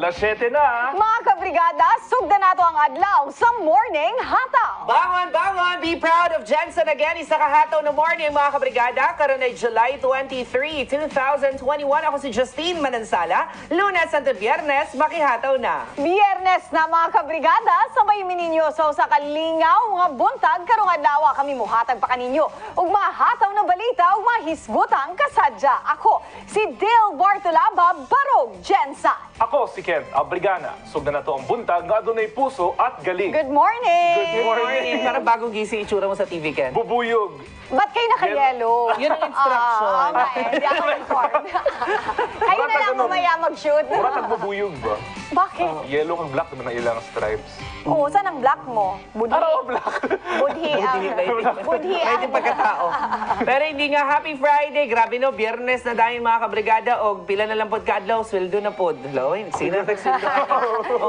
Alas 7 na. Mga kabrigada, sugdan nato ang adlaw sa Morning Hataw. Bangon, bangon! Be proud of Jensen again. Isa kahataw na morning, mga kabrigada. Karon ay July 23, 2021. Ako si Justine Manansala. Lunes hanggang Biyernes, makihataw na. Biyernes na mga kabrigada, sabay mininyo sa kalingaw, mga buntag, karong adlaw kami muhatag pa kaninyo. Ug mga hataw na balita, ug mga hisgutang kasadya. Ako, si Dale Bartolaba, Barog Jensen. Ako si Ken Abrigana. Sugdan na to ang buntag nga adunay puso at galing. Good morning! Good morning. Para bagong gising itsura mo sa TV, Ken. Bubuyog. Ba't kayo naka-yellow? Yun ang instruction. Hindi ako informed. Kayo na lang mamaya mag-shoot. Mura nagbubuyog ba? Bakit? Yellow kang black naman ang ilang stripes. Oo, saan ang black mo? Budhi. Araw black. Budhi ang... Budhi May ang... pagkatao. Pero hindi nga, happy Friday. Grabe no, Biyernes na dahil mga kabrigada. O pila na lang pod kaadlaw, sweldo na pod. Hello, sino nag-sweldo?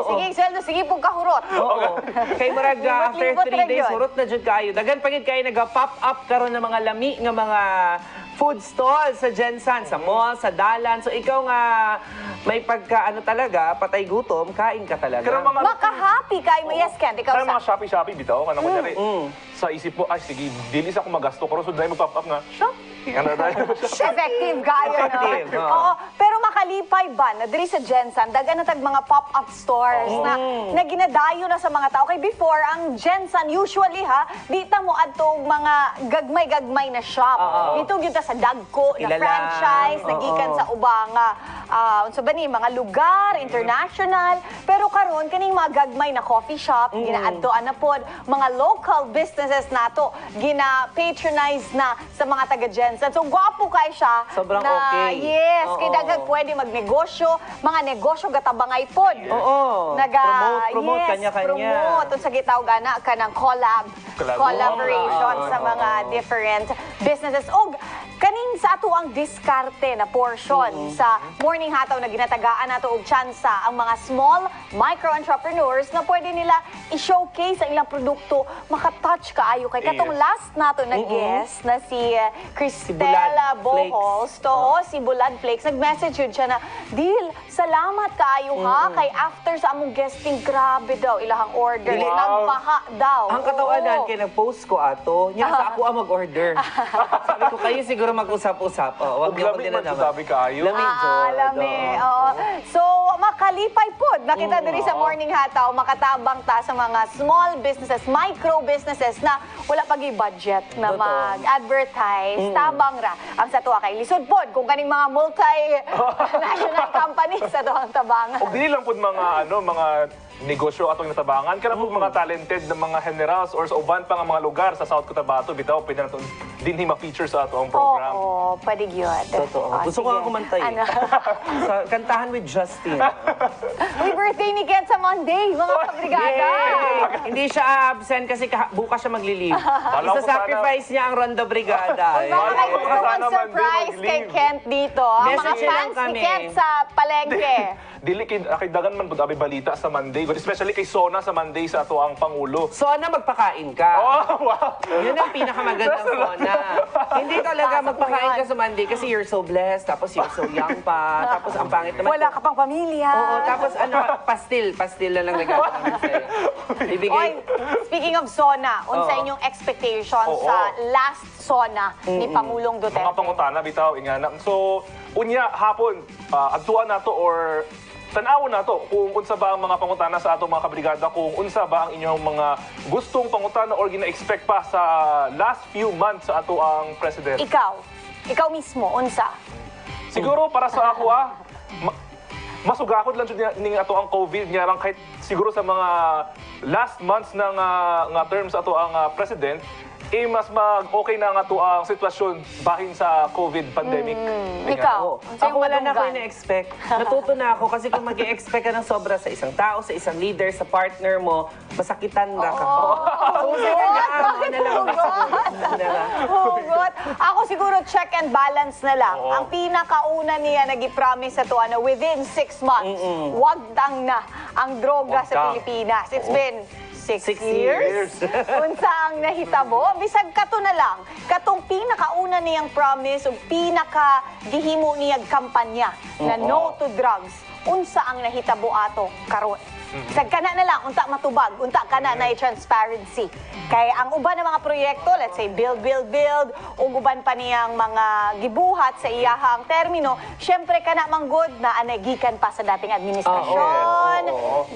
Sige, sweldo, sige pong kahurot. Oo. Kay Murag, after Libot-libot 3 days, rin yun. surot na dyan kayo. Dagan pagid kayo nag-pop up karon ng mga lami nga mga food stall sa Jensen, sa mall, sa dalan. So ikaw nga may pagka ano talaga, patay gutom, kain ka talaga. Pero mga Maka-happy kayo. Yes, Ken, ikaw Kaya mga sa... Shopee bitaw kanang kunyari. Sa isip mo, ay sige, dilis ako magasto pero so dahil mag-pop up nga. Ano dahil? Effective kayo, no? Effective, oo. Oo. Pero makalipay ba na diri sa Jensen, dagan na tag mga pop-up stores na ginadayo na sa mga tao. Kay before, ang Jensen, usually di ta mo adtong mga gagmay-gagmay na shop. Dito gyud ta sa dagko na Kilala. franchise, nagikan sa ubang unsa ba ni mga lugar, international. Pero karon kaning mga gagmay na coffee shop, ginaadtoan na pod mga local businesses nato, gina-patronize na sa mga taga Jensen. So, gwapo kayo siya. Sobrang na, okay. Yes, Oo. kay daghang pwede magnegosyo, mga negosyo gatabangay pod. Oo. Promote yes, kanya-kanya. promote. Sa gitaw gana ka ng collaboration sa mga different businesses. Og kaning sa ato ang diskarte na portion sa Morning Hataw na ginatagaan nato og tsansa ang mga small micro-entrepreneurs na pwede nila i-showcase ang ilang produkto, makatouch kaayo kay katong Yes. last nato na guest na si Cristela Bulad Bohols, si Bulad Flakes, nag-message yun siya na, Dil, salamat kaayo ha, kay after sa among guesting, grabe daw, ilahang order, Dili. nagbaha daw. Ang katawanan, Oo. kay nag-post ko ato, niya sa ako ang mag-order. Sabi ko, kayo siguro mag-usap-usap. Wag niyo ko Lamig din na man naman. sabi kaayo. Lamig, Jod. Lami. Oo. So, makalipay po. Nakita diri sa Morning Hataw, makatabang ta sa mga small businesses, micro businesses na wala pagi budget na Totoo. mag-advertise. Tabang ra. Ang sa tuwa kay lisod pod kung kaning mga multi-national companies sa tuwang tabangan. O dili lang pud mga mga negosyo atong natabangan kana pud mga talented na mga generals or sa uban pa nga mga lugar sa South Cotabato bitaw pwede na to dinhi ma-feature sa atong program. Oo, pwede yun. Totoo. Gusto ko sige. nga kumantay. Ano? Sa kantahan with Justin. Uy, birthday ni Ken sa Monday, mga kabrigada. Hindi siya absent kasi bukas siya mag-leave. Kala ko Isa-sacrifice niya ang Ronda Brigada. Baka Wala kayo ko gusto sana man surprise din kay mag-leave. Kent dito. Ang mga Message lang fans ni kami. Kent sa palengke. Dili kay dagan man pud abi balita sa Monday, but especially kay Sona sa Monday sa ato ang pangulo. So na magpakain ka. Oh, wow. Yun ang pinakamagandang Sona. Hindi talaga magpakain ka sa Monday kasi you're so blessed, tapos you're so young pa, tapos ang pangit naman. Wala ka pang pamilya. Oo, tapos pastil na lang regalo namin sa'yo. Oy, Ibigay. speaking of Sona, unsa Oo. inyong expectations Oo. sa last Sona ni Pangulong Duterte? Mga pangutana bitaw ingana. So unya hapon adtuan nato or tan-awon nato kung unsa ba ang mga pangutana sa atong mga kabrigada, kung unsa ba ang inyong mga gustong pangutana or gina-expect pa sa last few months sa ato ang president. Ikaw mismo, unsa? Siguro para sa ako masugakod lang jud ning ato ang COVID niya lang kahit siguro sa mga last months ng nga term sa ato ang president mas okay na nga to ang sitwasyon bahin sa COVID pandemic. Ikaw? Oo. Unsa Ako yung wala na ako madunggan? ina-expect. Natuto na ako kasi kung mag-expect ka ng sobra sa isang tao, sa isang leader, sa partner mo, masakitan na ka. Bakit hugot? Hugot. Ako siguro check and balance na lang. Oo. Ang pinakauna niya nag-promise sa to, within 6 months, wag dang na ang droga Wag sa dang. Pilipinas. It's been 6 6 years. Unsa ang nahitabo? Bisag kato na lang. Katong pinakauna niyang promise o pinaka gihimo niyang kampanya na no to drugs. unsa ang nahitabo ato karon. Kag kana na lang, unta matubag, unta kana na transparency. Kay ang uban ng mga proyekto, let's say build, ug uban pa niyang mga gibuhat sa iyahang termino, syempre kana manggod na anagikan pa sa dating administrasyon.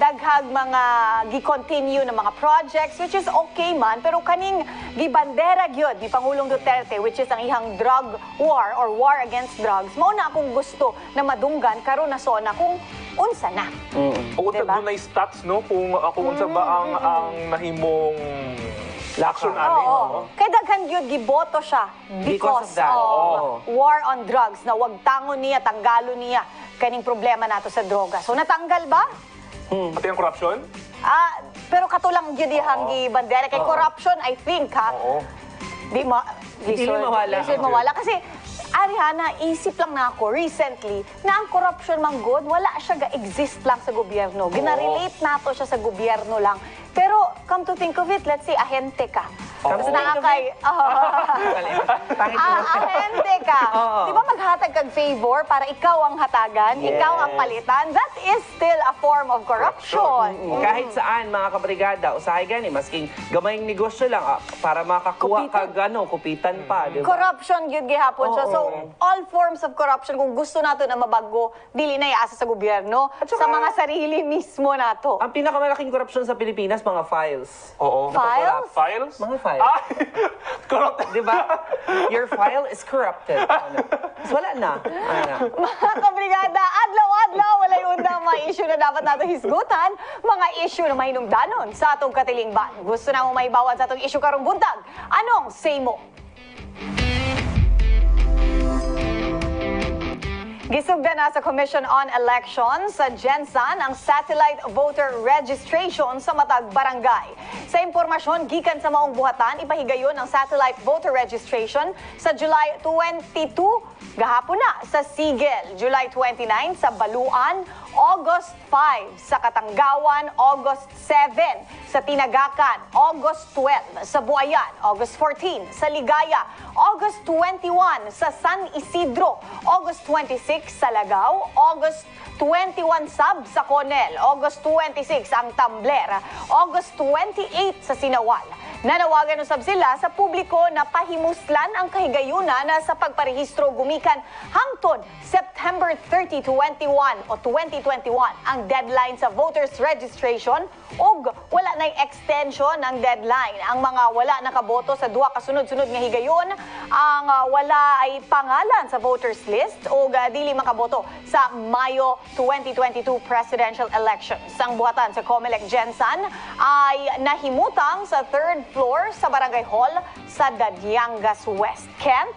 Daghag mga gi-continue ng mga projects, which is okay man, pero kaning gibandera gyud ni Pangulong Duterte, which is ang ihang drug war or war against drugs, mao na akong gusto na madunggan karon na sona kung unsa na. O Diba? doon na stats, no? Kung unsa ba ang nahimong action ani. Oo. Kay daghan gyud giboto siya Because because of that. of war on drugs na wag tangon niya, tanggalon niya kaning problema nato sa droga. So natanggal ba? Pati ang corruption? Pero katulang gyud ihang gibandera kay corruption, I think ha. Oo. Dili mawala. Lisod mawala kasi Ariana, isip lang na ako recently na ang corruption man good, wala siya ga-exist lang sa gobyerno. Ginarelate nato siya sa gobyerno lang. Pero come to think of it, let's say ahente ka. Come to think of Nakakay, Pangit mo. ahente ka. Oo. Di ba maghatag kag favor para ikaw ang hatagan, ikaw ang palitan? That is still a form of corruption. Kahit saan, mga kabrigada, usahay gani, masking gamayng negosyo lang, para makakuha kag kupitan pa, di ba? Corruption yun gihapon siya. So, all forms of corruption, kung gusto nato na mabago, dili na iasa sa gobyerno, sa mga sarili mismo nato. Ang pinakamalaking korupsyon sa Pilipinas, mga files. Oo. Files? Files? Mga files. Ay! Corrupt. Di ba? Your file is corrupted. So, wala na. Mga kabrigada, adlaw-adlaw, walay undang mga issue na dapat nato hisgutan, mga issue na mahinungdanon sa atong katilingban. Gusto na mo maibawan sa atong issue karong buntag? Anong say mo? Gisugda na sa Commission on Elections sa Gensan ang satellite voter registration sa matag barangay. Sa impormasyon gikan sa maong buhatan, ipahigayon ang satellite voter registration sa July 22 gahapon na sa Sigel, July 29 sa Baluan, August 5 sa Katanggawan, August 7 sa Tinagakan, August 12 sa Buayan, August 14 sa Ligaya, August 21 sa San Isidro, August 26 sa Lagaw, August 21 sab sa Conel, August 26 ang Tambler, August 28 sa Sinawal. Nanawagan usab sila sa publiko na pahimuslan ang kahigayunan sa pagparehistro gumikan hangtod September 30, 2021 ang deadline sa voters registration ug wala na extension ng deadline. Ang mga wala nakaboto sa duha kasunod-sunod nga higayon ang wala ay pangalan sa voters list ug dili makaboto sa Mayo 2022 presidential elections. Ang buhatan sa Comelec Gensan ay nahimutang sa third floor sa Barangay Hall sa Dadyangas West. Kent,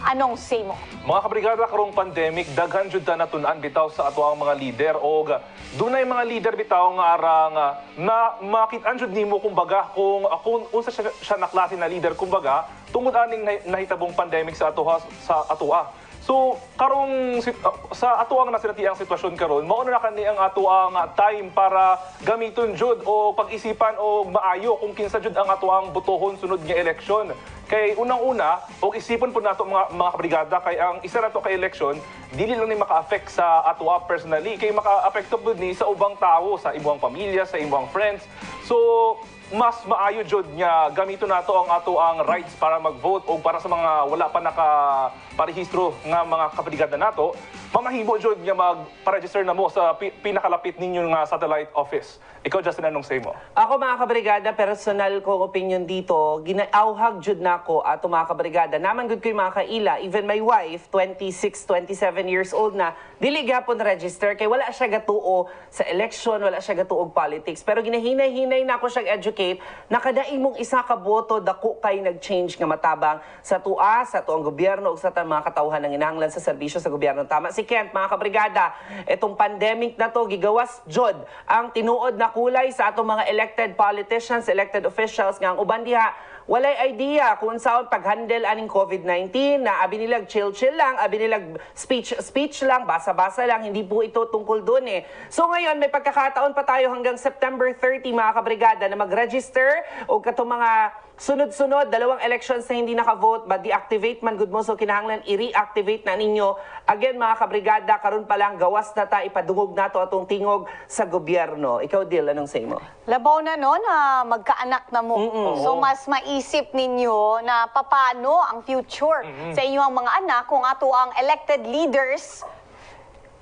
anong say mo? Mga kabrigada, karong pandemic, daghan jud ta natun-an bitaw sa ato ang mga leader o dunay mga leader bitaw nga arang na makit-an jud nimo kumbaga kung unsa siya na klase na leader kumbaga tungod aning nahitabong pandemic sa atoa. So karong sa ato ang nasinatiang sitwasyon karon, mao na kani ang ato ang time para gamiton jud o pag-isipan o maayo kung kinsa jud ang ato ang botohon sunod nga eleksyon. Kay unang-una, og isipon po nato mga kabrigada kay ang isa nato ka eleksyon dili lang ni maka-affect sa ato personally, kay maka-apekto pud ni sa ubang tawo, sa imong pamilya, sa imong friends. So mas maayo jud nga gamito nato ang ato ang rights para mag-vote o para sa mga wala pa naka-parehistro nga mga kabrigada nato, mamahimo jud nga mag-register na mo sa pinakalapit ninyo nga satellite office. Ikaw, Justin, anong say mo? Ako, mga kabrigada, personal ko opinion dito, ginaauhag jud nako ato mga kabrigada. Naman gud ko'y mga kaila, even my wife, 26, 27 years old na, dili gyapon register kay wala siya gatuo sa election, wala siya gatuo og politics. Pero ginahinay-hinay na ako siyang educate na kada imong isa ka boto dako kay nag-change nga matabang sa sa tuang gobyerno ug sa mga katawhan ng inahanglan sa serbisyo sa gobyerno. Tama si Kent, mga kabrigada, itong pandemic na to gigawas jud ang tinuod na kulay sa atong mga elected politicians, elected officials nga ang uban diha walay idea kung saan pag-handle aning COVID-19 na abi nilag chill-chill lang, abi nilag speech lang, basa-basa lang, hindi po ito tungkol doon eh. So ngayon may pagkakataon pa tayo hanggang September 30 mga kabrigada na mag-register o katong mga sunod-sunod, 2 elections na hindi naka-vote, ba deactivate man gud mo, so kinahanglan i-reactivate na ninyo. Again, mga kabrigada, karon pa lang gawas na ta, ipadungog nato atong tingog sa gobyerno. Ikaw, Dil, anong say mo? Labaw na no na magkaanak na mo. So mas maisip ninyo na papano ang future sa inyong mga anak kung ato ang elected leaders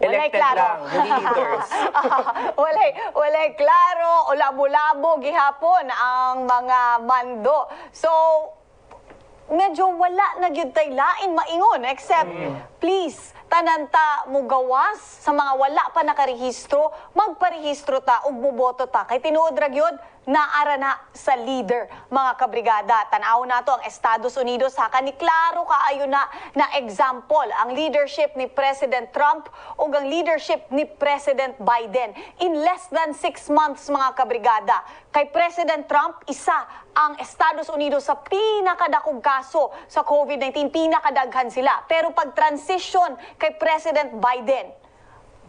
walay Elected klaro. lang, hindi leaders. walay klaro o labo-labo gihapon ang mga mando. So medyo wala na gyud tay lain maingon except please tananta mo gawas sa mga wala pa nakarehistro, magparehistro ta ug moboto ta kay tinuod ra gyud naara na sa leader, mga kabrigada. Tanaw nato ang Estados Unidos ha ni klaro kaayo na example ang leadership ni President Trump ug ang leadership ni President Biden in less than 6 months, mga kabrigada. Kay President Trump, isa ang Estados Unidos sa pinakadakong kaso sa COVID-19, pinakadaghan sila. Pero pag transition kay President Biden,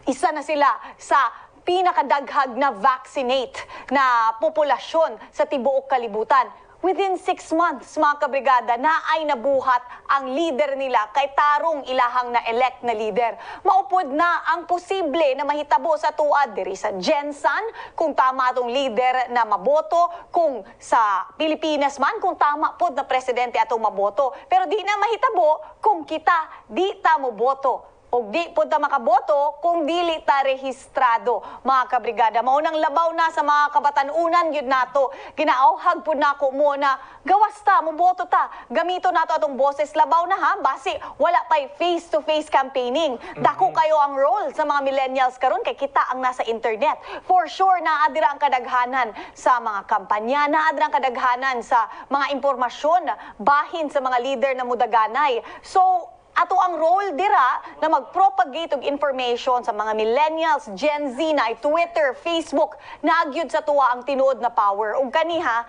isa na sila sa pinakadaghag na vaccinate na populasyon sa tibuok kalibutan. Within 6 months, mga kabrigada, na ay nabuhat ang leader nila kay tarong ilahang na-elect na leader. Maupod na ang posible na mahitabo sa tuad diri sa Jensan, kung tama atong leader na maboto, kung sa Pilipinas man, kung tama pod na presidente atong maboto. Pero di na mahitabo kung kita di ta mo boto. O di po ta makaboto kung dili ta rehistrado, mga kabrigada. Maunang labaw na sa mga kabatanunan yun nato. Ginaawhag po na ko mo na gawas ta, muboto ta. Gamito nato atong boses. Labaw na ha, basi wala pa'y face-to-face campaigning. Dako kayo ang role sa mga millennials karon kay kita ang nasa internet. For sure, naadira ang kadaghanan sa mga kampanya, naadira ang kadaghanan sa mga impormasyon, bahin sa mga leader na mudaganay. So, ato ang role dira na mag-propagate og information sa mga millennials, Gen Z na ay Twitter, Facebook, naagyud sa tuwa ang tinuod na power. Ug kaniha,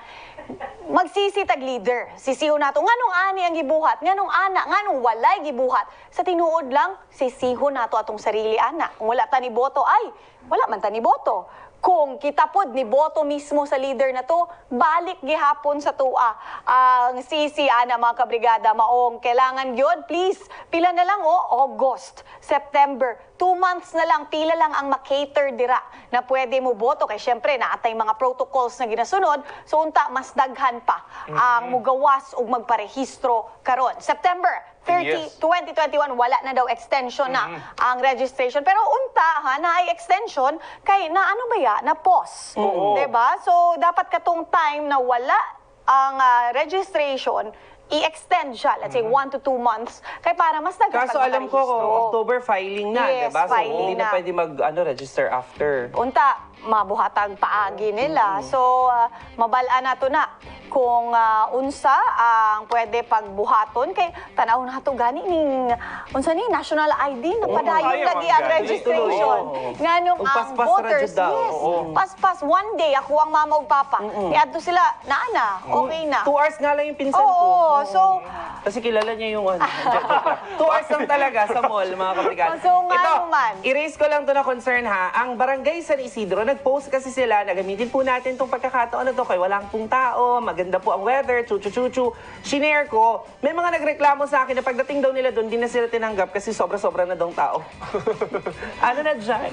magsisitag leader. Sisiho nato nganong ani ang gibuhat, nganong ana, nganong walay gibuhat. Sa tinuod lang, sisiho nato atong sarili ana. Kung wala ta ni boto ay wala man ta ni boto. Kung kita pod ni boto mismo sa leader na to, balik gihapon sa tuwa ang sisi ana, mga kabrigada. Maong kailangan yun, please, pila na lang August, September, 2 months na lang, pila lang ang makater dira na pwede mo boto. Kay syempre, naatay mga protocols na ginasunod, so unta, mas daghan pa ang mugawas ug magparehistro karon. September 30, Yes. 2021, wala na daw extension na ang registration. Pero unta ha, na ay extension, kay na ano ba ya? Na pause. Diba? So, dapat katong time na wala ang registration, i-extend siya, let's say 1 to 2 months, kay para mas daghan Kaso alam ko, October filing na, Yes, diba? So, filing hindi na na. pwede mag-register after. Unta, mabuhatang paagi nila. So, mabalaan nato na kung unsa ang pwede pagbuhaton. Kay tanaw na to gani ning unsa ni national ID na padayon kaya lagi man ang gani. registration. Oo. Nganong Ug ang paspas ra voters, jud daw. yes, Oo. paspas. One day, ako ang mama ug papa. Niadto sila, naana, okay na. 2 hours nga lang yung pinsan ko. Oo, so, Kasi kilala niya yung ano. 2 hours lang talaga sa mall, mga kabrigada. So, nga Ito, naman. i-raise ko lang to na concern ha. Ang barangay San Isidro, nag-post kasi sila, nagamitin po natin itong pagkakataon na to kay walang pong tao, maganda po ang weather, chuchu-chuchu. Shinare ko, may mga nagreklamo sa akin na pagdating daw nila doon, di na sila tinanggap kasi sobra-sobra na daw tao. Ano na dyan?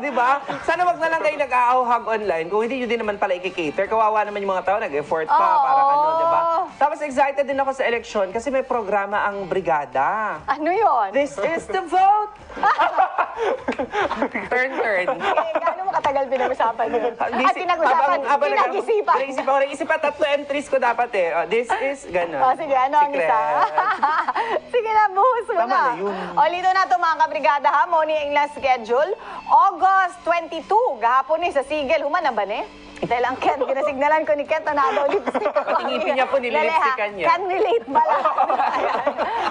Di ba? Sana wag na lang kayo nag-aawhag online kung hindi nyo din naman pala i-cater. Kawawa naman yung mga tao, nag-effort pa, para ano, di ba? Tapos excited din ako sa election kasi may programa ang brigada. ano yon? This is the vote! Turn. Gaano mo katagal pinag-usapan yun? At pinag-usapan, pinag-isipan. Pinag-isipan, 3 entries ko dapat eh. Oh, this is gano'n. O, sige, ano ang Secret. isa? Sige na, buhos mo Tama na. na yun. O, lito na ito, mga kabrigada, ha? Morning lang schedule. August 22, gahapon ni sa Sigel. Human na ba ni? Dahil ang Kent, ginasignalan ko ni Kent na nado lipstick ko. Pati ngipin niya po, nililipstickan niya. Can relate pala.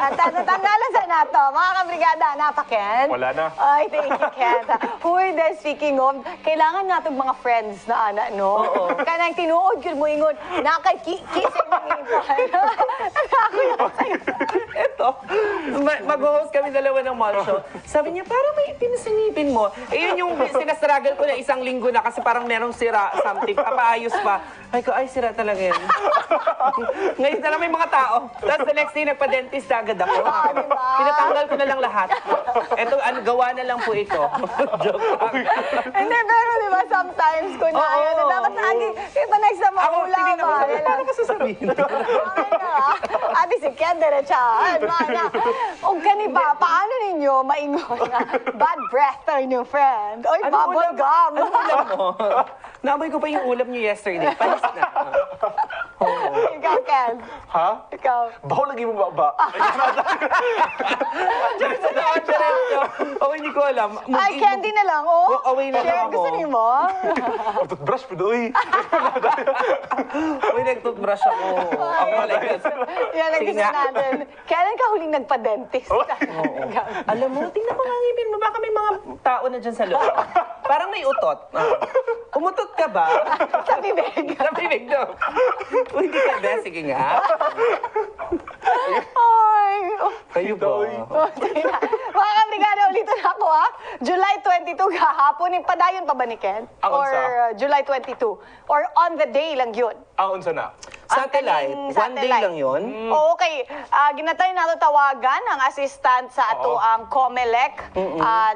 At tatanggalan sa nato, mga kabrigada, Ken? Wala na. Ay, thank you, Kent. Huy, then speaking of, kailangan natong mga friends na ana, no? Kanang tinuod yun mo ingon, nakay kisig mo ingon. Ako yun sa'yo. to. Mag-host kami dalawa ng mall show. Sabi niya, parang may pinasinipin mo. Eh, yun yung sinastruggle ko na isang linggo na kasi parang merong sira, something, papaayos pa. Ay ko, ay, sira talaga yun. Ngayon na lang may mga tao. Tapos the next day, nagpa-dentist agad ako. diba? Pinatanggal ko na lang lahat. Eto, gawa na lang po ito. Joke lang. Hindi, pero di ba, sometimes, kunwari, Oo. dapat lagi, ito next na Ako, maula tingin ako, ba? paano ko sasabihin? Ate si Ken, diretsahan. Mana, o kani ba, paano ninyo maingon na bad breath ang inyong friend? Oy, bubble gum. Ano ulam mo? Naamoy ko pa yung ulam niyo yesterday. Panis na. Ikaw, Ken. Ha? Ikaw. Baho lagi mo ba? Oh, hindi ko alam. Ay, candy na lang, oh. Walk away na lang Share, ako. gusto niyo mo? Toothbrush pa doy. Uy, nag-toothbrush ako. Ako like this. Yan ang Sige gusto nga. natin. Kailan ka huling nagpa-dentist? Alam mo, tingnan mo nga ang ngipin mo. Baka may mga tao na dyan sa loob. Parang may utot. Umutot ka ba? Sa bibig. Sa bibig daw. Uy, hindi ka ba? Sige nga. Ay. Kayo ba? Oh, sige na. Mga kabrigada, ulitin ako ha. July 22 kahapon, padayon pa ba ni Ken? Ang Or unsa? July 22? Or on the day lang yun? Ang unsa na? Satellite. Ang kaning One day satellite. lang yun. Oo, okay. Ginatay na ito tawagan ang assistant sa ato Oo. ang COMELEC.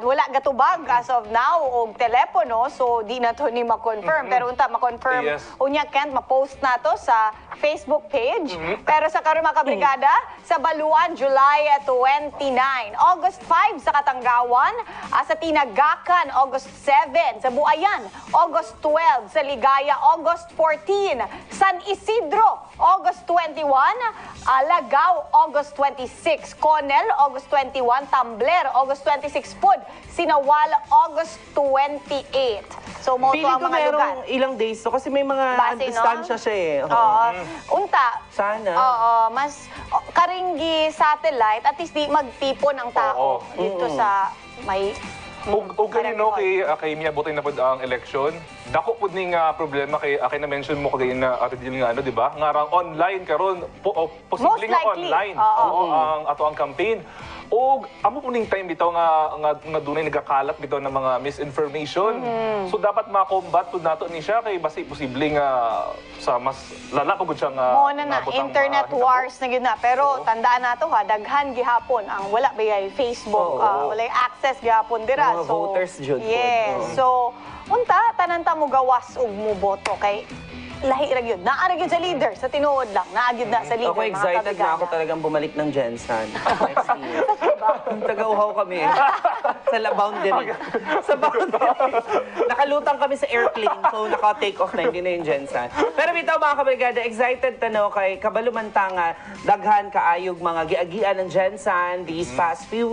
Wala gatubag as of now og telepono, so di na to ni ma-confirm. Pero unta ma-confirm. Yes. Unya Kent, ma-post na to sa Facebook page. Pero sa karon mga kabrigada, sa Baluan, July 29. August 5 sa Katanggawan. Sa Tinagakan, August 7. Sa Buayan, August 12. Sa Ligaya, August 14. San Isidro, August 21. Lagaw, August 26. Conel, August 21. Tumbler, August 26 pod. Sinawal, August 28. So, mo to Feeling ang ko mga lugar. merong ilang days to kasi may mga Base, no? distansya siya eh. Oo. Unta. Sana. Oo, mas karinggi satellite, at least di magtipon ang tao Oo. dito sa may... O kanino kay Mia Butay na pod ang election, dako pod ning problema kay na mention mo kagay na Ate Jill nga ano, di ba? Nga rang online karon posible Most nga likely. online. Oo. Ang ato ang campaign. O amo po ning time bitaw nga dunay nagakalat bitaw ng mga misinformation. So dapat ma-combat pud nato ni siya kay basi posible nga sa mas lala pagud siya nga Mo na na, nabutang internet mga- wars na yun na. Pero tandaan nato ha, daghan gihapon ang wala bigay Facebook, Oo. wala access gihapon dira. Mga voters jud po. Yes. Oo. So, unta, tananta mo gawas ug mo boto kay lahi ra gyud. Naa ra gyud sa leader, sa tinuod lang. Naa gyud na sa leader. Ako mga excited na ako kabrigada. talagang bumalik ng Jensen next year. Taga-uhaw kami. Sa boundary. Sa boundary. Nakalutang kami sa airplane, so naka-take off na, hindi na yung Jensen. Pero bitaw mga kabrigada, excited tano kay kabalumantang daghan kaayog mga giagian ng Jensen these past few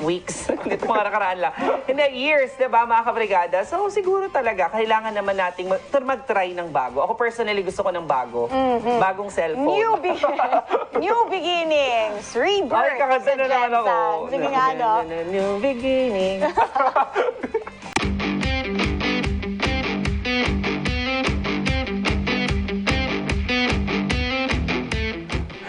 weeks. Ito mga nakaraan lang. Hindi, years, diba mga kabrigada? So siguro talaga, kailangan naman nating mag-try ng bago. Ako personally gusto ko ng bago. Bagong cellphone. New beginnings, rebirth Ay, kakanta sa na naman ako. Jensen. Sige nga, no? New beginning.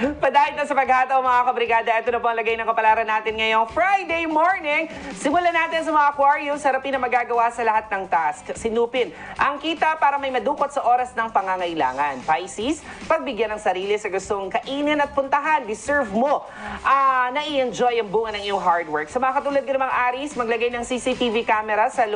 Padahil na sa paghataw mga kabrigada, ito na po ang lagay ng kapalaran natin ngayong Friday morning. Simulan natin sa mga Aquarius, sarapin na magagawa sa lahat ng task. Sinupin ang kita para may madukot sa oras ng pangangailangan. Pisces, pagbigyan ng sarili sa gustong kainin at puntahan, deserve mo. Na-i-enjoy ang bunga ng iyong hard work. Sa mga katulad ko namang Aries, maglagay ng CCTV camera sa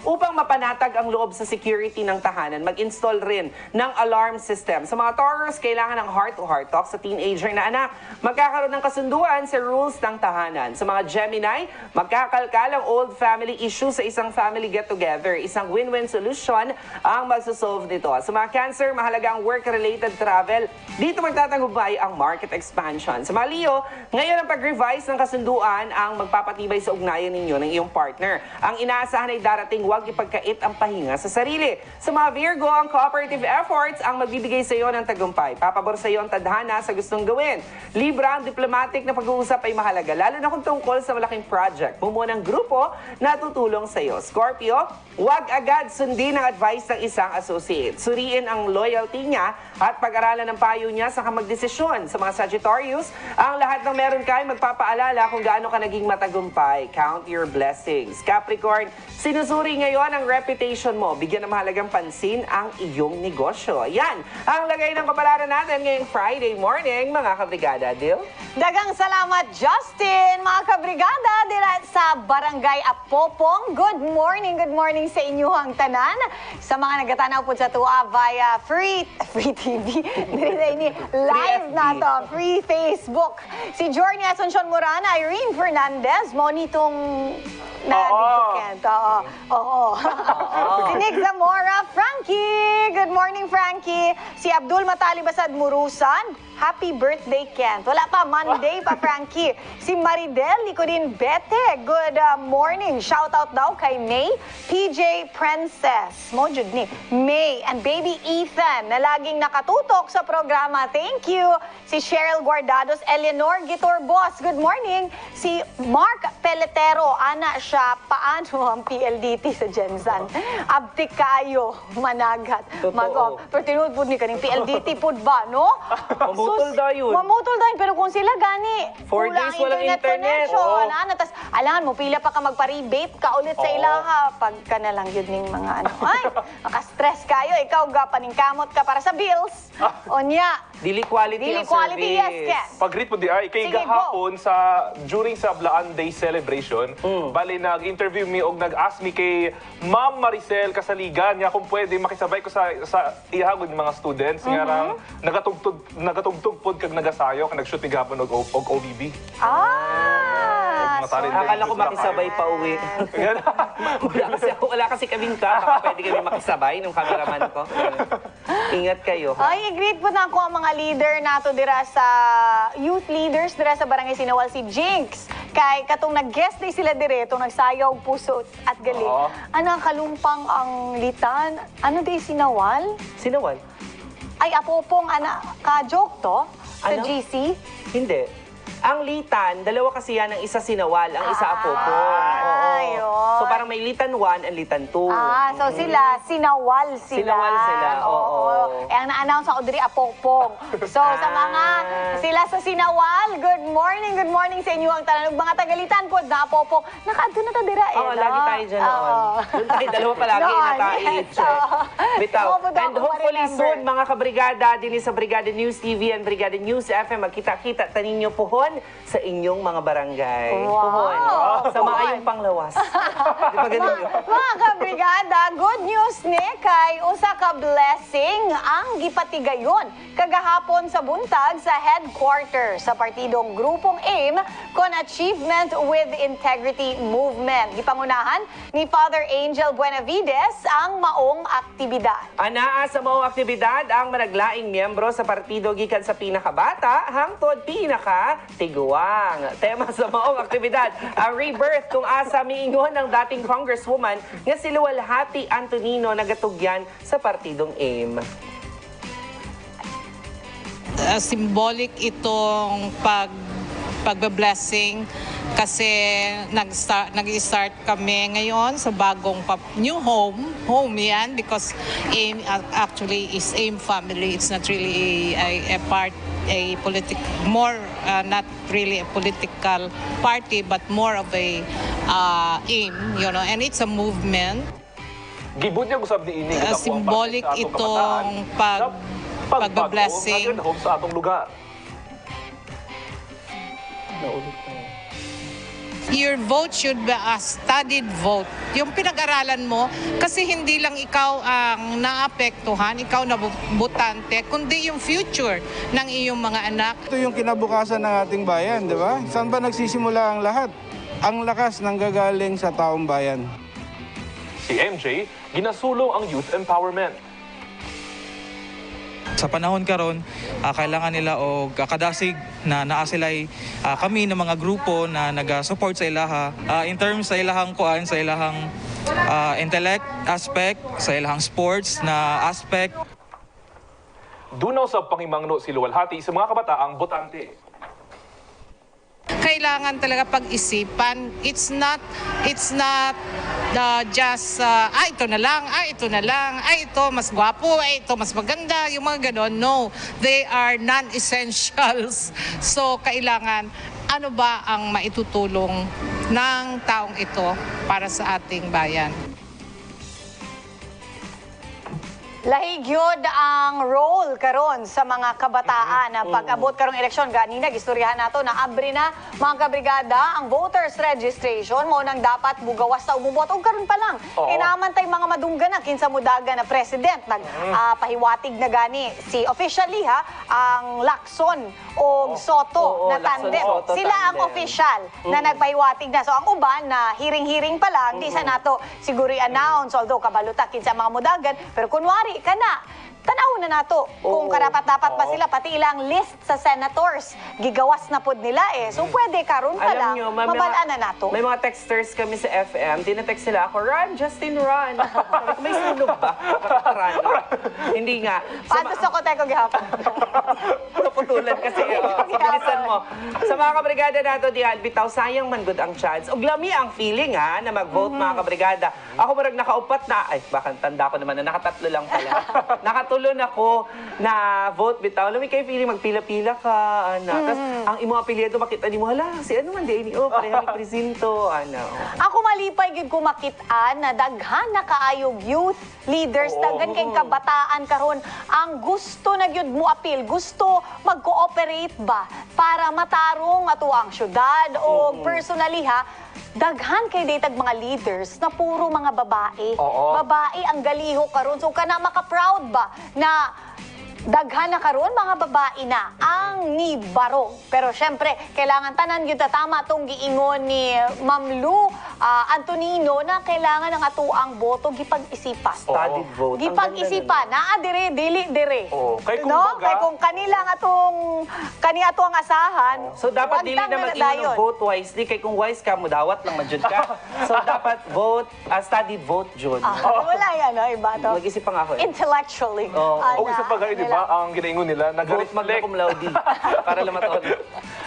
upang mapanatag ang loob sa security ng tahanan, mag-install rin ng alarm system. Sa mga Taurus, kailangan ng heart-to-heart talk sa teenager na anak. Magkakaroon ng kasunduan sa rules ng tahanan. Sa mga Gemini, magkakalkal ang old family issue sa isang family get-together. Isang win-win solution ang magsosolve nito. Sa mga Cancer, mahalaga ang work-related travel. Dito magtatagumpay ang market expansion. Sa mga Leo, ngayon ang pag-revise ng kasunduan ang magpapatibay sa ugnayan ninyo ng iyong partner. Ang inaasahan ay darating huwag ipagkait ang pahinga sa sarili. Sa mga Virgo, ang cooperative efforts ang magbibigay sa iyo ng tagumpay. Papabor sa iyo ang tadhana sa gustong gawin. Libra, ang diplomatic na pag-uusap ay mahalaga, lalo na kung tungkol sa malaking project. Bumuo ng grupo na tutulong sa iyo. Scorpio, huwag agad sundin ang advice ng isang associate. Suriin ang loyalty niya at pag-aralan ng payo niya sa magdesisyon. Sa mga Sagittarius, ang lahat ng meron ka ay magpapaalala kung gaano ka naging matagumpay. Count your blessings. Capricorn, sinusuri ngayon ang reputation mo. Bigyan ng mahalagang pansin ang iyong negosyo. Yan ang lagay ng kapalaran natin ngayong Friday morning, mga kabrigada. Deal? Dagang salamat, Justin! Mga kabrigada, dira sa Barangay Apopong. Good morning sa inyong tanan. Sa mga nagatanaw po sa tuwa via free TV, diri ini live na to, free Facebook. Si Journey Asuncion Morana, Irene Fernandez, mo nitong Oo. Si Nick Zamora, Frankie! Good morning, Frankie! Si Abdul Matali Basad Murusan, happy birthday, Kent. Wala pa, Monday pa, Frankie. Si Maridel Licodin Bete, good morning. Shout out daw kay May, PJ Princess, Mojud ni May, and baby Ethan, na laging nakatutok sa programa. Thank you. Si Cheryl Guardados, Eleanor Gitor Boss, good morning. Si Mark Peletero, ana siya, paano ang PLDT sa Jensan? Abtik kayo, managat. Totoo. Pero tinuod po ni kaning PLDT po ba, no? Mamutol daw yun. Mamutol daw yun. Pero kung sila gani, 4 kulang days walang internet. connection. Oo. Tapos, alangan mo, pila pa ka magpa-rebate ka ulit sa ilaha. Pagka na lang yun ng mga ano. Ay, makastress kayo. Ikaw ga, paningkamot ka para sa bills. Onya. Dili quality Dili ang quality, service. yes, Ken. Pag-greet po di ay, kay Sige, gahapon during sa Blaan Day celebration, bali nag-interview mi og nag-ask mi kay Ma'am Maricel Kasaligan niya kung pwede makisabay ko sa ihagod ng mga students nga rang nagatugtog pod kag nagasayo kag nag-shoot mi gahapon og OBB. Ah! Mga talent Akala ko sila makisabay pa uwi. Yan. wala kasi kaming ka. Baka pwede kami makisabay nung cameraman ko. Ingat kayo. Ay, i-greet po na ako ang mga leader nato dira sa youth leaders dira sa Barangay Sinawal, si Jinx. Kay katong nag-guest day sila dire, itong nagsayaw puso at galing. Oo. Anang kalumpang ang litan. Ano di Sinawal? Sinawal? Ay, apopong ka-joke to? Sa Ano? GC? Hindi. Ang litan, dalawa kasi yan, ang isa sinawal, ang isa apopo. Ayun. So parang may litan 1 and litan 2. So sila, sinawal sila. Sinawal sila, oo. Eh, ang na-announce ako diri, apopong. So sa mga, sila sa sinawal, good morning sa inyo ang tanan. Mga tagalitan po, na apopong. Nakaadto na ta dira eh. Oo, lagi tayo dyan noon. Doon tayo, dalawa palagi Noon, na tayo. yes, oo. Bitaw. Oo, And ako hopefully ma-remember. soon, mga kabrigada, din sa Brigada News TV and Brigada News FM, magkita-kita tanin nyo pohon sa inyong mga barangay. Wow. Pohon. Sa Pohon. maayong panglawas. Di ba ganun yun? Mga kabrigada, good news ni kay usa ka blessing ang gipatigayon kagahapon sa buntag sa headquarters sa partidong grupong AIM kon Achievement with Integrity Movement. Gipangunahan ni Father Angel Buenavides ang maong aktibidad. Anaa sa maong aktibidad ang managlaing miyembro sa partido gikan sa pinakabata hangtod pinaka-tiguang. Tema sa maong aktibidad, ang rebirth kung asa miingon ng dating congresswoman nga si Luwalhati Antonino nagatugyan sa partidong AIM. Symbolic itong pagbe-blessing kasi nag-start kami ngayon sa bagong new home yan because AIM actually is AIM family. It's not really a not really a political party but more of a AIM, and it's a movement. Gibud niya gusab ni ini Symbolic itong pagbe-blessing. home sa atong lugar. Your vote should be a studied vote. Yung pinag-aralan mo, kasi hindi lang ikaw ang naapektuhan, ikaw na butante, kundi yung future ng iyong mga anak. Ito yung kinabukasan ng ating bayan, di ba? Saan ba nagsisimula ang lahat? Ang lakas nanggagaling sa taong bayan. Si MJ, ginasulong ang youth empowerment. Sa panahon karon, kailangan nila og kadasig na naa sila'y kami ng mga grupo na naga-support sa ilaha in terms sa ilahang kuan, sa ilahang intellect aspect, sa ilahang sports na aspect. dunaw sa pangimangno si luwalhati sa mga kabataang botante. Kailangan talaga pag-isipan. It's not just ito na lang, ito na lang, ito mas gwapo, ito mas maganda, yung mga ganon. No, they are non-essentials. So kailangan ano ba ang maitutulong ng taong ito para sa ating bayan? Lahig yun ang role karon sa mga kabataan na pag-abot karong eleksyon. Ganina, gistoryahan nato na abri na mga kabrigada ang voters registration mo nang dapat bugawas sa umubot. O karon pa lang, inamantay mga madunggan na kinsa mudaga na president. Pahiwatig na gani si officially ang Lacson o Soto na Lacson, tandem. Soto, Sila ang tandem. official na nagpahiwatig na. So ang uban na hiring-hiring pa lang, di sa nato siguro i-announce, although kabaluta kinsa mga mudagan, pero kunwari kana tanaw na nato kung karapat-dapat ba sila, pati ilang list sa senators gigawas na pod nila So pwede karon pa lang mabalaan na nato. May mga texters kami sa FM, tinetext sila ako, run, Justin, run. Sabi ko, may sunog ba? Run. Hindi nga. Patos ako tayo gihapon. Naputulan kasi. Bilisan mo. Sa mga kabrigada nato, diyan, bitaw, sayang man good ang chance. Og lami ang feeling na mag-vote mga kabrigada. Ako marag nakaupat na, baka tanda ko naman na nakatatlo lang pala. Nakatulon ako na vote bitaw. Lami kayo feeling magpila-pila ka, Tapos ang imong apelyido makita ni mo, hala, si ano man di ini pareha ni presinto, Ako malipay gyud ko makitaan na daghan na kaayog youth leaders, daghan kay kabataan karon ang gusto na gyud mo appeal, gusto mag-cooperate ba para matarong ato ang syudad o personally daghan kay datag mga leaders na puro mga babae. Babae ang galiho karon. So kana maka-proud ba na daghan na karon mga babae na ang ni Barong. Pero syempre, kailangan tanan gyud tama tong giingon ni Ma'am Lu Antonino na kailangan ang atuang boto gipag-isipan. Studied vote. Gipag-isipan na dire dili dire. Kay kung no? baga- Kay kung kanila kani ato ang asahan. So dapat wag dili tang na mag-ingon dayon. ng vote wisely kay kung wise ka mo dawat lang majud ka. So dapat vote studied vote jud. Wala yan, iba to. Mag-isip pa nga ako. Intellectually. O isa pa gani, di ba, ang ginaingon nila, Vote magna nag-reflect cum laude para lang matuon.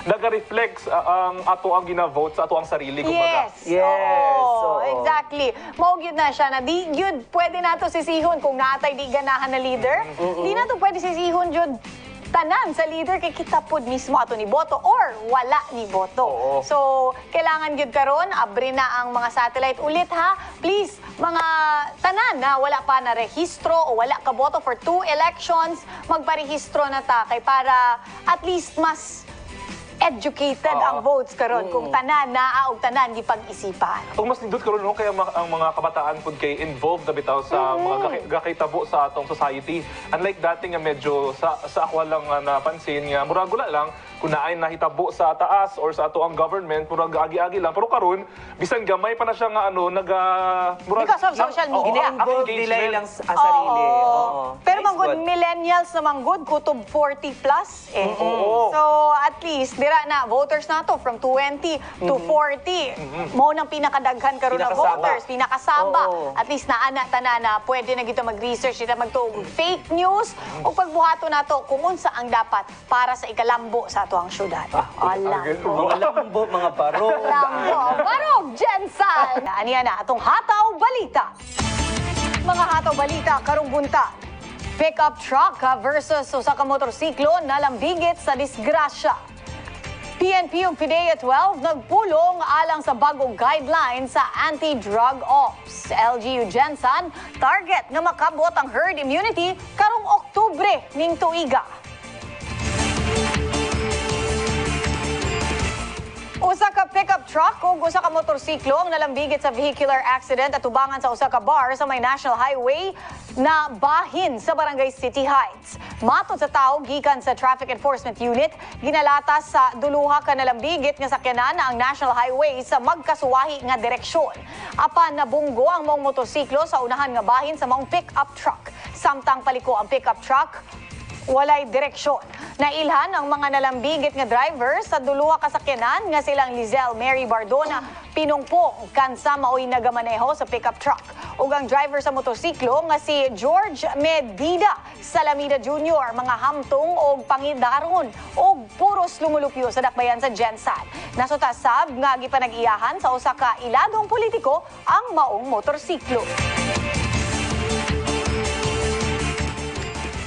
nag-reflect ang ato ang gina-vote sa ato ang sarili, kumbaga. Yes. Oo. Exactly. Mao gyud na siya na di gyud pwede nato sisihon kung naatay di ganahan na leader. Di nato pwede sisihon jud tanan sa leader kay kita pod mismo ato ni boto or wala ni boto. So kailangan gyud karon abri na ang mga satellite ulit Please mga tanan na wala pa na rehistro o wala ka boto for 2 elections, magparehistro na ta kay para at least mas educated ang votes karon kung tanan naa og tanan gipag-isipan. Kung mas nindot karon kaya ang mga kabataan pud kay involved na bitaw sa mga gakitabo sa atong society. Unlike dati nga medyo sa ako lang napansin nga murag wala lang kung naay nahitabo sa taas or sa ato ang government murag agi-agi lang, pero karon bisan gamay pa na siya nga murag Because of social media. Gina-involve nila ilang sarili. Pero Nice manggod good. millennials na manggod kutob 40 plus So at least dira na voters nato from 20 to 40. Mao nang pinakadaghan karon na Pinakasaba. voters, pinakasaba. Oo. At least naana tanana pwede na gito mag-research kita magtuog fake news o pagbuhato nato kung unsa ang dapat para sa ikalambo sa ato ang syudad. Mga lambo, mga baro. Lambo, barog, Jensan! Aniya na atong hataw balita. Mga hataw balita karong bunta. Pickup truck versus usa ka motorsiklo nalambigit sa disgrasya. PNP ug PDEA 12 nagpulong alang sa bagong guidelines sa anti-drug ops. LGU Jensan target nga makabot ang herd immunity karong Oktubre ning tuiga. Usa ka pickup truck ug usa ka motorsiklo ang nalambigit sa vehicular accident at tubangan sa usa ka bar sa may National Highway na bahin sa Barangay City Heights. Matod sa tawo gikan sa Traffic Enforcement Unit, ginalatas sa duluha ka nalambigit nga sakyanan ang National Highway sa magkasuwahi nga direksyon. Apan nabunggo ang mong motorsiklo sa unahan nga bahin sa mong pickup truck. Samtang paliko ang pickup truck, walay direksyon. Nailhan ang mga nalambigit nga driver sa duluha kasakyanan nga silang Lizelle Mary Bardona, pinungpong kansa maoy nagamaneho sa pickup truck. Ug ang driver sa motorsiklo nga si George Medida Salamida Jr. mga hamtong og pangidaron og puros lumulupyo sa dakbayan sa Gensan. Nasutasab nga gipanag-iyahan sa usa ka iladong politiko ang maong motorsiklo.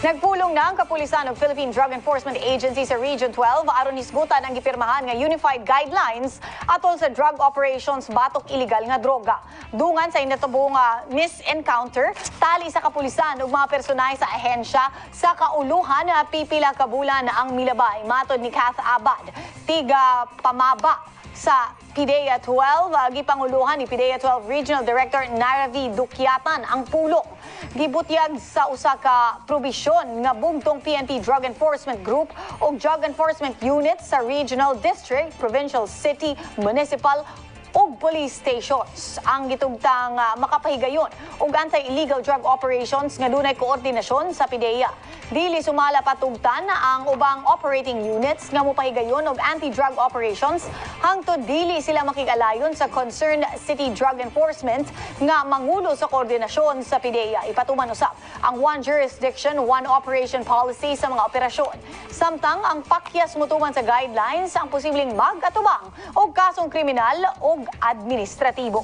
Nagpulong na ang kapulisan ng Philippine Drug Enforcement Agency sa Region 12 aron hisgutan ang gipirmahan nga Unified Guidelines atol sa drug operations batok iligal nga droga. Dungan sa inatubong misencounter, tali sa kapulisan ug mga personay sa ahensya sa kauluhan na pipila ka bulan ang milabay. Matod ni Kath Abad, tiga pamaba sa PIDEA 12, gipanguluhan ni PIDEA 12 Regional Director Naravi Dukyatan ang pulong. Gibutyag sa usa ka probisyon nga bugtong PNP Drug Enforcement Group o Drug Enforcement Unit sa Regional District, Provincial City, Municipal o police stations. Ang gitugtang makapahigayon ug anti-illegal drug operations nga dunay koordinasyon sa PIDEA. Dili sumala patugtan ang ubang operating units nga mopahigayon og anti-drug operations hangtod dili sila makig-alayon sa concerned city drug enforcement nga mangulo sa koordinasyon sa PIDEA. Ipatuman usab ang one jurisdiction, one operation policy sa mga operasyon. Samtang ang pakyas mutuman sa guidelines ang posibleng mag-atubang og kasong kriminal o administratibo.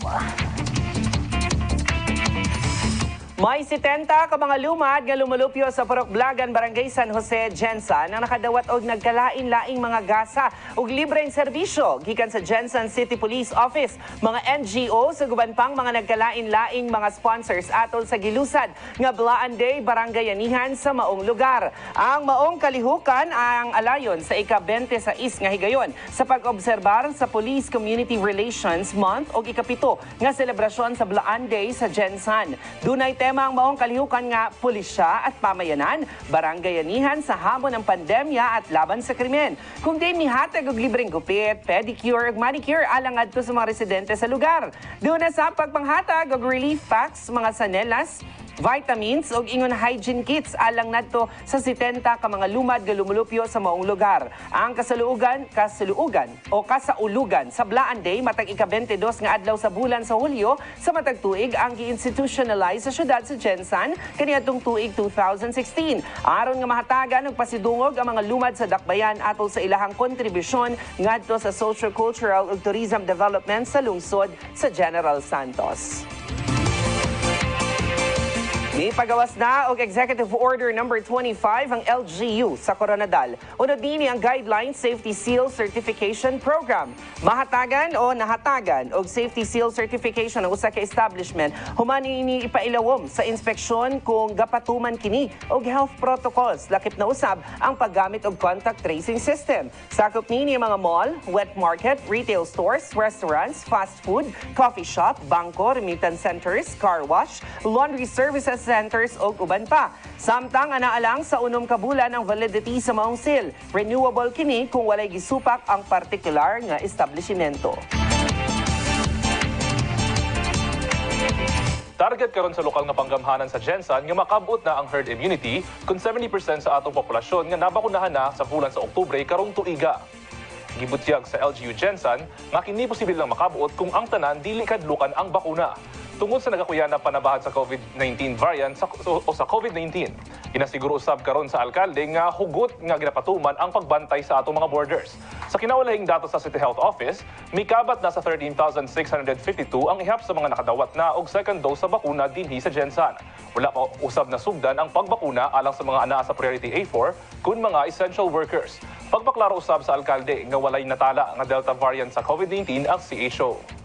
May 70 ka mga lumad nga lumulupyo sa Purok-Blagan, Barangay San Jose, Gensan ang nakadawat og nagkalain-laing mga gasa ug libreng serbisyo gikan sa Gensan City Police Office, mga NGO sa guban pang mga nagkalain-laing mga sponsors atol sa gilusad nga Blaan Day Barangayanihan sa maong lugar. Ang maong kalihukan ang alayon sa ika-20 sa nga higayon sa pag-obserbar sa Police Community Relations Month o ika-7 nga selebrasyon sa Blaan Day sa Gensan. Dunay tema ang maong kalihukan nga pulisya at pamayanan, barangayanihan sa hamon ng pandemya at laban sa krimen. Kung di mihatag og libreng gupit, pedicure ug manicure alang adto sa mga residente sa lugar. Doon na sa pagpanghatag og relief packs, mga sanelas, vitamins ug ingon hygiene kits alang nadto sa 70 ka mga lumad nga lumulupyo sa maong lugar. Ang kasaulugan sa Blaan Day matag ika-22 nga adlaw sa bulan sa Hulyo sa matag tuig ang gi-institutionalize sa syudad sa Gensan kaniadtong tuig 2016. Aron nga mahatagan og pasidungog ang mga lumad sa dakbayan atol sa ilahang kontribusyon ngadto sa socio-cultural ug tourism development sa lungsod sa General Santos. May pagawas na og Executive Order Number 25 ang LGU sa Coronadal. Unod din ang Guideline Safety Seal Certification Program. Mahatagan o nahatagan og Safety Seal Certification ang usa ka establishment human ini ipailawom sa inspeksyon kung gapatuman kini og health protocols lakip na usab ang paggamit og contact tracing system. Sakop ni mga mall, wet market, retail stores, restaurants, fast food, coffee shop, bangko, remittance centers, car wash, laundry services centers o uban pa. Samtang anaalang sa unom ka bulan ang validity sa maong seal. Renewable kini kung walay gisupak ang partikular nga establishmento. Target karon sa lokal nga panggamhanan sa Gensan nga makabot na ang herd immunity kung 70% sa atong populasyon nga nabakunahan na sa bulan sa Oktubre karong tuiga. Gibutyag sa LGU Gensan nga kini posible lang makabuot kung ang tanan dili kadlukan ang bakuna. Tungod sa nagakuya na panabahan sa COVID-19 variant o sa COVID-19, inasiguro usab karon sa alkalde nga hugot nga ginapatuman ang pagbantay sa atong mga borders. Sa kinawalahing datos sa City Health Office, mikabat na sa 13,652 ang ihap sa mga nakadawat na og second dose sa bakuna dinhi sa Gensan. Wala pa usab na sugdan ang pagbakuna alang sa mga anaa sa Priority A4 kun mga essential workers. Pagpaklaro usab sa alkalde nga walay natala nga Delta variant sa COVID-19 ang CHO.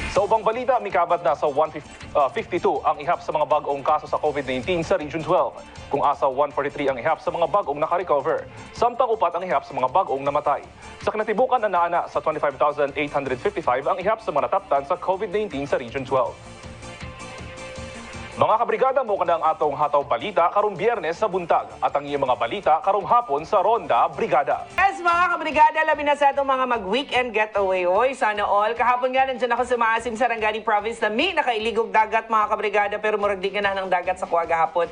Sa ubang balita, mikabat na sa 152 ang ihap sa mga bag-ong kaso sa COVID-19 sa Region 12, kung asa 143 ang ihap sa mga bag-ong nakarecover, samtang upat ang ihap sa mga bag-ong namatay. Sa kinatibukan na naana sa 25,855 ang ihap sa mga nataptan sa COVID-19 sa Region 12. Mga kabrigada mo kanang atong hataw balita karong Biyernes sa buntag at ang iyong mga balita karong hapon sa Ronda Brigada. Yes, mga kabrigada, labi na sa itong mga mag-weekend getaway. Oy, sana all. Kahapon nga, nandiyan ako sa Maasim, Sarangani Province na may nakailigog dagat, mga kabrigada, pero murag di ka na ng dagat sa kuwaga hapon.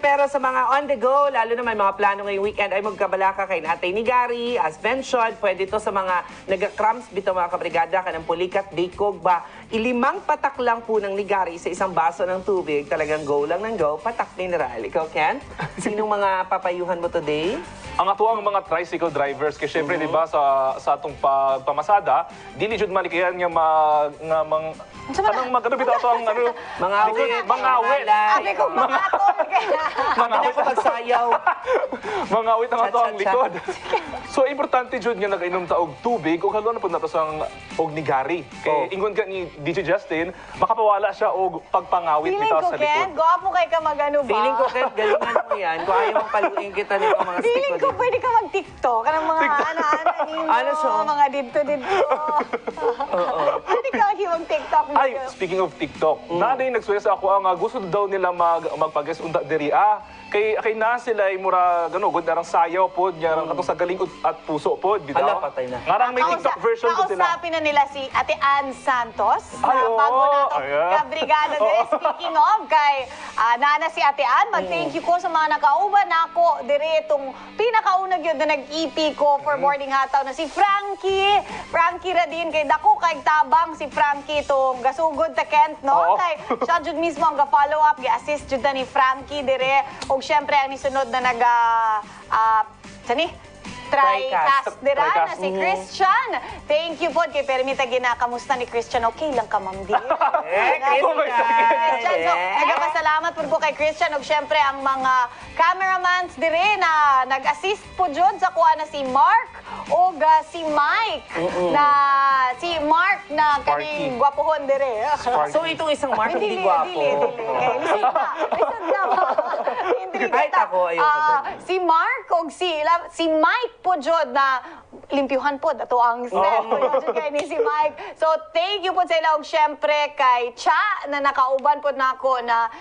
Pero sa mga on the go, lalo naman mga plano ngayong weekend ay magkabalaka kay Natay ni Gary. As mentioned, pwede to sa mga nag-cramps bito mga kabrigada, kanang pulikat, dikog ba. Ilimang patak lang po ng Ligari sa isang baso ng tubig. Talagang go lang ng go, patak mineral. Ikaw, Ken? Sinong mga papayuhan mo today? Ang ato ang mga tricycle drivers kay syempre di ba sa atong pamasada dili jud malikayan nga kanang magano bitaw ato ang ano Mga awit, mga awit Sabi ko makatol kaya. mga awit Ako pagsayaw. mga awit ang ato ang Chat, chat, likod. So importante jud nga nagainom ta og tubig ug haluan na pud nato sang og nigari. Kay ingon ka ni DJ Justin makapawala siya og pagpangawit Feeling bitaw ko, sa likod. Ken, gwapo kay ka magano ba? Feeling ko, Ken, galingan mo yan. Kung ayaw mong paluin kita nito mga stick Feeling ko pwede ka mag-TikTok. Kanang mga ana-ana ninyo, Ano siya? mga dito-dito. Pwede ka mag-TikTok. Ay, speaking of TikTok, na din nagsuya sa ako ang gusto daw nila magpag-guest unta diri kay na sila ay mura gano gud arang sayaw pod nya arang katong sa galing at puso pod bitaw. Ala, patay na. Ngarang may TikTok version ko sila. Kausapin na nila si Ate Ann Santos. Ay, na bago oo. na ito. Ayan. Kabrigada din. Speaking of, kay nana si Ate Ann, mag-thank you ko sa mga nakauban ako. Dire itong pinakaunag yun na nag-EP ko for Morning Hataw na si Frankie. Frankie Radin. Kay dako kay tabang si Frankie itong gasugod ta Kent, no? Oo. Kay siya jud mismo ang ga-follow up, gi-assist jud na ni Frankie dire. Og syempre ang nisunod na sani? Tricast dira na Tricast. si Christian. Thank you po kay Permita ginakamusta ni Christian. Okay lang ka, Ma'am Dear. Christian, so nagpasalamat po kay Christian ug syempre ang mga cameramans dire na nag-assist po jud sa kuha na si Mark ug si Mike na kaning gwapohon dire. So, itong isang Mark, hindi Dili. gwapo. Okay, listen na ba? Kahit ako, ayoko Si Mark ug si Mike po jud na limpyuhan po ato ang set po jud kay ni si Mike. So thank you po sa ila ug syempre kay Cha na nakauban po nako na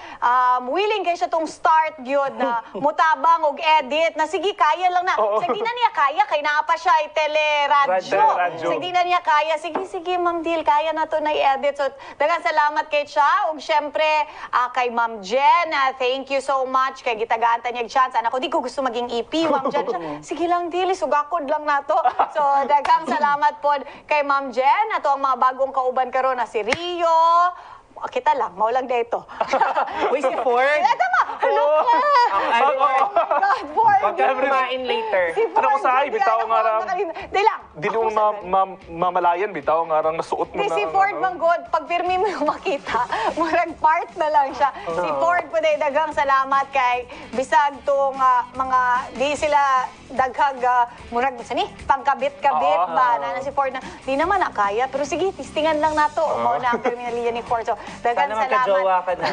willing kay siya tong start gyud na mutabang og edit na sige kaya lang na. Sige na niya kaya kay naa pa siya ay teleradyo. Radyo. Sige na niya kaya. Sige Ma'am Dil kaya na to na i-edit. So daghang salamat kay Cha ug syempre kay Ma'am Jen. Thank you so much kay gitagaan ta niya chance. Anak ko di ko gusto maging EP Ma'am Jen. Sige lang Dil, sugakod lang nato. So daghang salamat po kay Ma'am Jen. Ato ang mga bagong kauban karon na si Rio. Kita lang, maulang dito. Uy, si Ford. Tama! Ano ka? God, Ford. Huwag ka kumain later. Si Ford. Ano ko sa ay, bitaw nga ram. Di lang. Dili mo mamalayan bitaw nga arang nasuot mo Di na. si Ford manggod, pag pirmi mo yung makita, murag part na lang siya. Si Ford po day daghang salamat kay bisag tong mga di sila daghag murag sa ni pangkabit-kabit ba na si Ford na di naman na kaya pero sige tistingan lang nato mo na ang terminalya ni Ford. So daghang Sana magka-jowa salamat. ka na.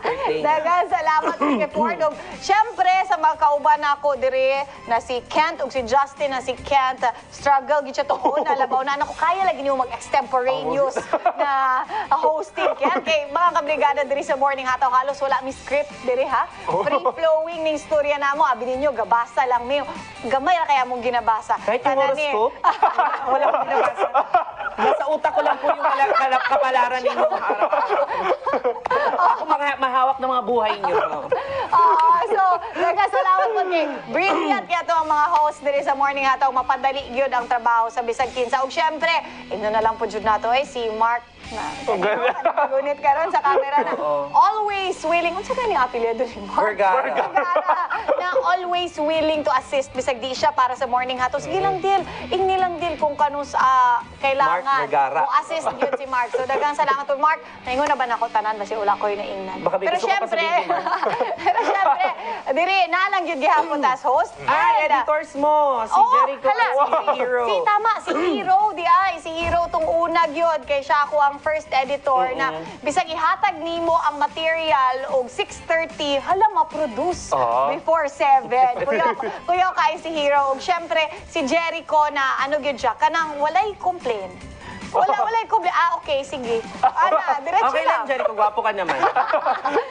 Birthday niya. Daghang salamat kay Ford. ug syempre sa mga kauban nako dire na si Kent ug si Justin na si Kent struggle gid siya tuon na labaw na ako kaya lagi niyo mag-extemporaneous na hosting kay mga kabrigada diri sa Morning Hataw halos wala mi script diri ha. Free flowing ning istorya namo abi ninyo gabasa lang mi. Gamay ra kaya mong ginabasa. Kahit yung horoscope, wala akong binabasa. Nasa utak ko lang po yung kapalaran ninyo araw-araw. Ako mahawak ng mga buhay niyo. So, nagkasalamat po kay Brilliant kaya to ang mga host diri sa Morning Hataw mapadali gyud ang trabaho sa bisag kinsa. Ug syempre, ino na lang po jud nato si Mark na gunit karon sa camera na always willing unsa kani apelyido ni Mark? Vergara. Na always willing to assist bisag di siya para sa Morning Hataw. Sige lang deal, ingni lang deal kung kanus kailangan. Mark Vergara. Mo assist gyud si Mark. So daghang salamat po Mark. Naingon na ba nako tanan basi wala koy naingnan. Baka may gusto ka pa sabihin, Mark. Pero syempre, diri na lang gyud gihapon as host. Ay, editors mo. Si Jericho at si Hero. Si Hero, si Hero tong una gyud kay siya ako ang first editor na bisag ihatag nimo ang material og 6:30 hala ma-produce before 7. Kuya kay si Hero ug syempre si Jericho na ano gyud siya kanang walay complain. Wala ko. Okay, sige. Ana, diretso Okay lang, Jericho. Gwapo ka naman.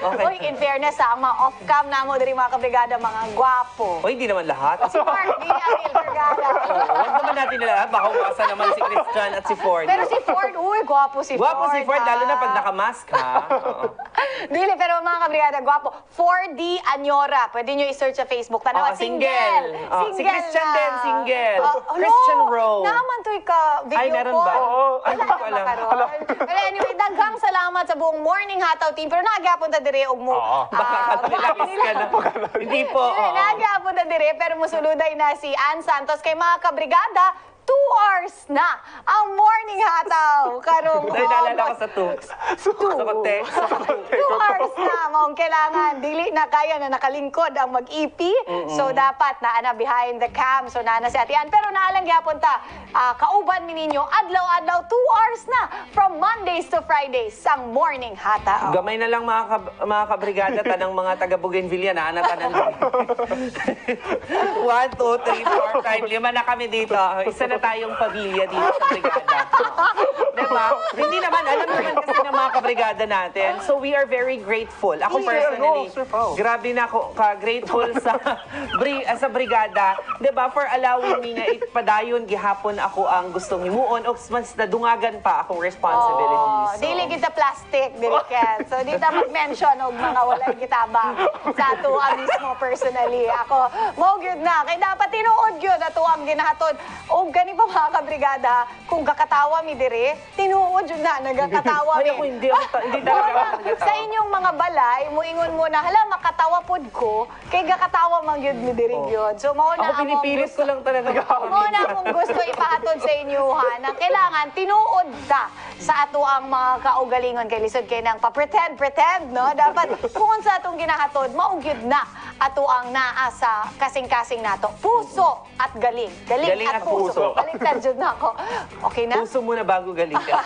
Okay. Uy, in fairness ang mga off-cam na mo diri mga kabrigada, mga gwapo. O, hindi naman lahat. Si Mark, di niya Ariel Vergara. Huwag naman natin na lahat. Baka umasa naman si Christian at si Ford. Pero si Ford, gwapo si Ford. Gwapo si Ford, lalo na ha? pag nakamask, ha? Oo. Dili, pero mga kabrigada, gwapo. 4D Anyora. Pwede nyo i-search sa Facebook. Tanawa, Oo, single. Oo, si Christian na. din, single. Hello, Christian Rowe. Naman to ka video Ay, meron call. ba? Oo. Ay, hindi ko alam. Pero anyway, daghang salamat sa buong Morning Hataw team. Pero nagapunta dire og mo. Oo. Baka relax ka na. Hindi po. oo. Nagapunta dire pero musuluday na si Ann Santos kay mga kabrigada. 2 hours na ang Morning Hataw karong Dahil naalala ko sa Sokote. 2 hours na maong kailangan dili na kaya na nakalingkod ang mag-EP, so dapat na behind the cam, so na si Atian, pero naalang gyapon ta kauban mi ninyo adlaw-adlaw 2 hours na from Mondays to Fridays ang Morning Hataw. Gamay na lang mga kabrigada, tanang mga taga Bougainvillea na anatanan. 1, 2, 3, 4, 5, 5 na kami dito. Isa na tayong pamilya dito sa brigada. Diba? Hindi naman, alam naman kasi ng mga kabrigada natin. So we are very grateful. Ako personally, Sir Pao. grabe na ako ka-grateful sa brigada. Diba? For allowing me nga itpadayon gihapon ako ang gustong himuon o mas nadungagan pa akong responsibilities. So, Dili kita plastic, dili Ken. So di ta mag-mention og mga walay kitabang sa ato mismo personally. Ako, mo gyud na kay dapat tinuod gyud ato ang ginahatod. Og gani pa mga kabrigada, kung kakatawa mi dire, tinuod yun na, nagkakatawa Ay, mi. ako hindi talaga ako nagkatawa. Sa inyong mga balay, muingon mo na, hala, makatawa pod ko, kay gakatawa man gyud mi dire gyud. So, mao na Ako pinipilit ko lang talaga. mao na akong gusto ipahatod sa inyo, ha, na kailangan tinuod ta sa ato ang mga kaugalingon kay lisod kay nang pa-pretend, no? Dapat, kung sa atong ginahatod, maugyod na ato ang naa sa kasing-kasing nato. Puso at galing. Galing at puso. Baliktad jud na ako. Okay na? Puso muna bago galing ka.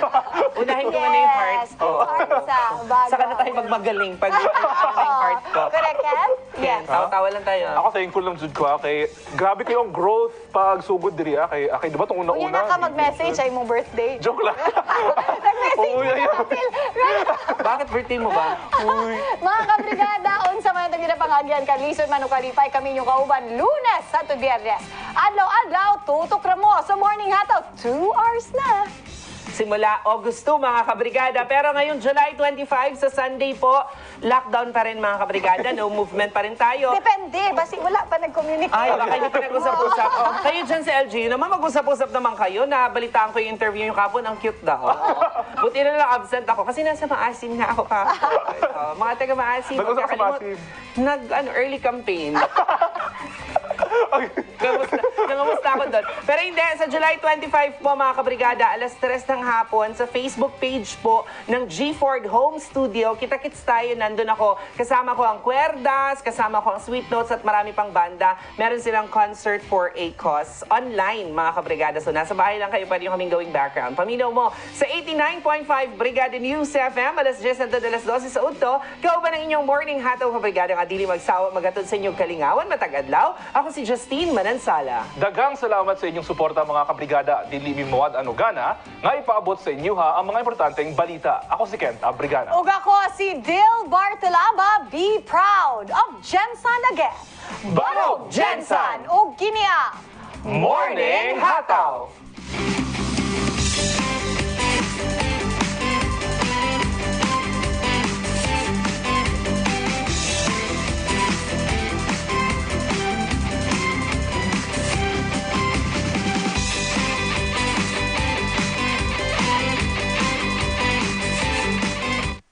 Unahin ko muna yung heart. Yes, heart sa bago. Saka na tayo magmagaling pag ano na yung heart ko. Correct, Ken? Yes. Tawa-tawa lang tayo. Ako thankful lang jud ko kay grabe kayo ang growth pag sugod diri kay di ba tong Kung yun una-una. na ka mag-message ay mong birthday. Joke lang. Nag-message Oo, mo yan. na, Phil. Right? Bakit birthday mo ba? Mga kabrigada, unsa man itong ginapangagyan ka, lisod man o kalipay kami yung kauban, Lunes sa Biyernes. Adlaw-adlaw, tutok ra mo sa Morning Hataw, 2 hours na. Simula August 2, mga kabrigada. Pero ngayon, July 25, sa Sunday po, lockdown pa rin, mga kabrigada. No movement pa rin tayo. Depende, basi wala pa nag-communicate. Ay, baka hindi pa nag-usap-usap. Oh, kayo dyan sa LG, naman mag-usap-usap naman kayo. Nabalitaan ko yung interview yung kapon, ang cute daw. Buti na lang absent ako kasi nasa Maasim na ako pa. Mga taga Maasim. Nag-usap sa Maasim. Early campaign. Nangamusta ako doon. Pero hindi, sa July 25 po, mga kabrigada, alas 3 ng hapon, sa Facebook page po ng G Ford Home Studio, kita-kits tayo, nandun ako. Kasama ko ang Cuerdas, kasama ko ang Sweet Notes at marami pang banda. Meron silang concert for a cause online, mga kabrigada. So nasa bahay lang kayo, pwede yung kaming gawing background. Paminaw mo sa 89.5 Brigada News FM, alas 10 hanggang alas 12 sa Udto. Ikaw ba ng inyong Morning Hataw, kabrigada, nga dili magsawa, magatod sa inyong kalingawan, matag-adlaw. Ako si Justine Manansala. Daghang salamat sa inyong suporta mga kabrigada. Dili mi mawad anugana nga ipaabot sa inyo ang mga importanteng balita. Ako si Kent Abrigana. Ug ako si Dil Bartelaba. Be proud of Jensan again. Barog Jensan! O Ginia. Morning Hataw!